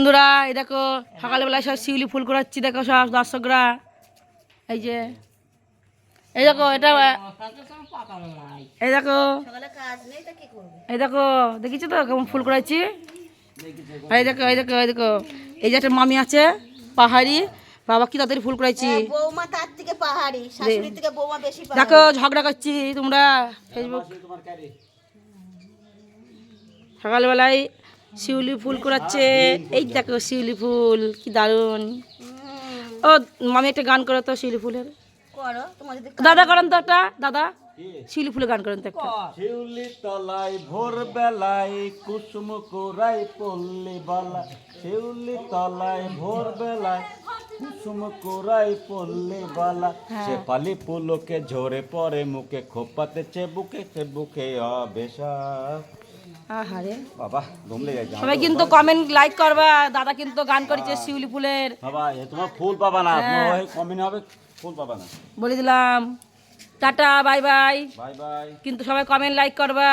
বন্ধুরা এই দেখো সকালবেলায় সব শিউলি ফুল করাচ্ছি, দেখো সব দর্শকরা। এই যে এই দেখো এটা, এই দেখো এই দেখো, দেখিছো তো কেমন ফুল করাচ্ছি। এই দেখো এই দেখো এই দেখো, এই যে একটা মামি আছে পাহাড়ি, বাবা কি তাড়াতাড়ি ফুল করাইছি। বৌমা তার থেকে পাহাড়ি, শাশুড়ি থেকে বৌমা বেশি পাহাড়ি। দেখো ঝগড়া করছি তোমরা ফেসবুক। সকালবেলায় শিউলি ফুল করাচ্ছে, এই দেখো শিউলি ফুল কি দারুণ। ও মামি একটা গান করো তো শিউলি ফুলের। করো তোমার যদি দাদা করেন তো একটা, দাদা শিউলি ফুলের গান করেন তো একটা। শিউলি তলায় ভোর বেলায় কুসুম কোরাই পল্লী বালা, শিউলি তলায় ভোর বেলায় কুসুম কোরাই পল্লী বালা, সে পালি পুলকে ঝরে পড়ে মুখে, খোপাতে চেবুকে চেবুকে অবেশা। আহারে বাবা ঘুম লেগে যাচ্ছে সবাই কিন্তু কমেন্ট লাইক করবা, দাদা কিন্তু গান করেছে শিউলি ফুলের। বাবা, এ তোমার ফুল পাবা না, তোমার কমিন হবে, ফুল পাবা না। বলে দিলাম tata bye bye, bye bye. কিন্তু সবাই কমেন্ট লাইক করবা।